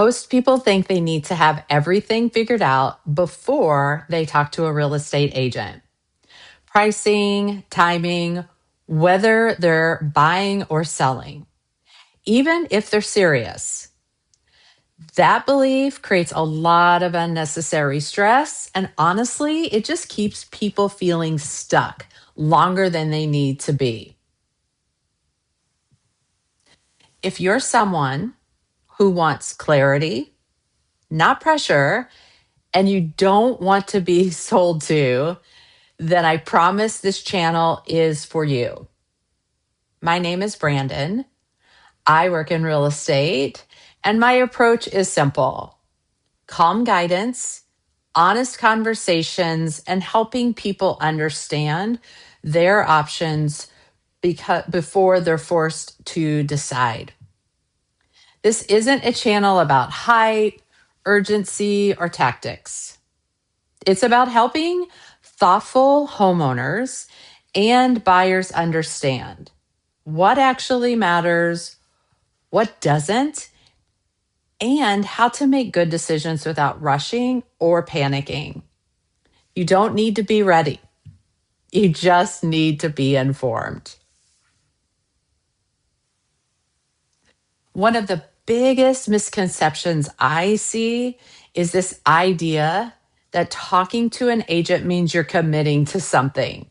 Most people think they need to have everything figured out before they talk to a real estate agent. Pricing, timing, whether they're buying or selling, even if they're serious. That belief creates a lot of unnecessary stress. And honestly, it just keeps people feeling stuck longer than they need to be. If you're someone who wants clarity, not pressure, and you don't want to be sold to, then I promise this channel is for you. My name is Brandon. I work in real estate, and my approach is simple: calm guidance, honest conversations, and helping people understand their options before they're forced to decide. This isn't a channel about hype, urgency, or tactics. It's about helping thoughtful homeowners and buyers understand what actually matters, what doesn't, and how to make good decisions without rushing or panicking. You don't need to be ready. You just need to be informed. One of the biggest misconceptions I see is this idea that talking to an agent means you're committing to something.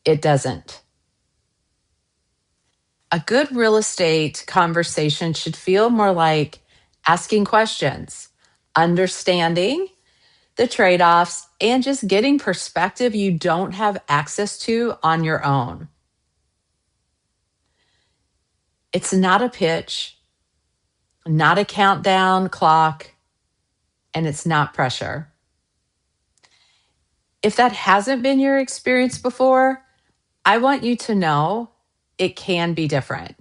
It doesn't. A good real estate conversation should feel more like asking questions, understanding the trade offs, and just getting perspective you don't have access to on your own. It's not a pitch, not a countdown clock, and it's not pressure. If that hasn't been your experience before, I want you to know it can be different.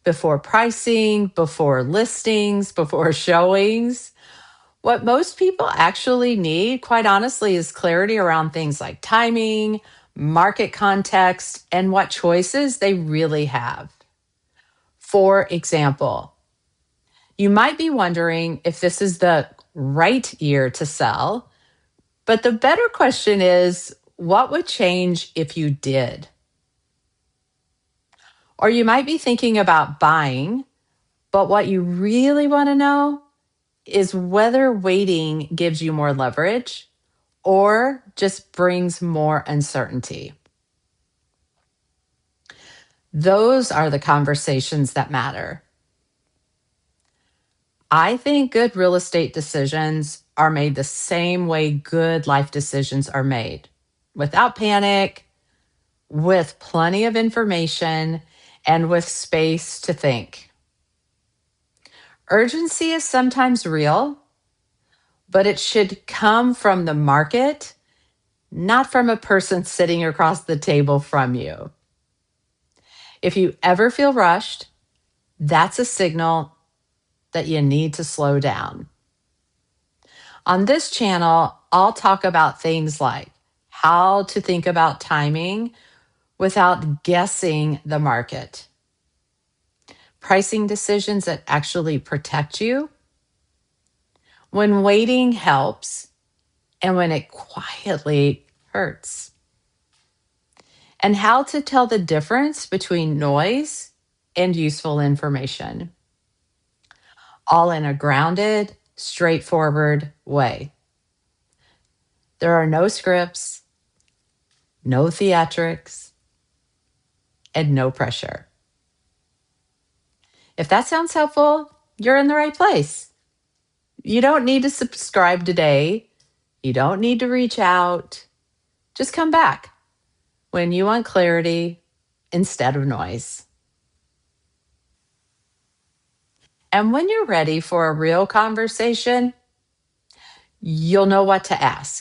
Before pricing, before listings, before showings, what most people actually need, quite honestly, is clarity around things like timing, market context, and what choices they really have. For example, you might be wondering if this is the right year to sell, but the better question is, what would change if you did? Or you might be thinking about buying, but what you really want to know is whether waiting gives you more leverage or just brings more uncertainty. Those are the conversations that matter. I think good real estate decisions are made the same way good life decisions are made, without panic, with plenty of information, and with space to think. Urgency is sometimes real, but it should come from the market, not from a person sitting across the table from you. If you ever feel rushed, that's a signal that you need to slow down. On this channel, I'll talk about things like how to think about timing without guessing the market, pricing decisions that actually protect you, when waiting helps, and when it quietly hurts, and how to tell the difference between noise and useful information, all in a grounded, straightforward way. There are no scripts, no theatrics, and no pressure. If that sounds helpful, you're in the right place. You don't need to subscribe today. You don't need to reach out. Just come back when you want clarity instead of noise. And when you're ready for a real conversation, you'll know what to ask.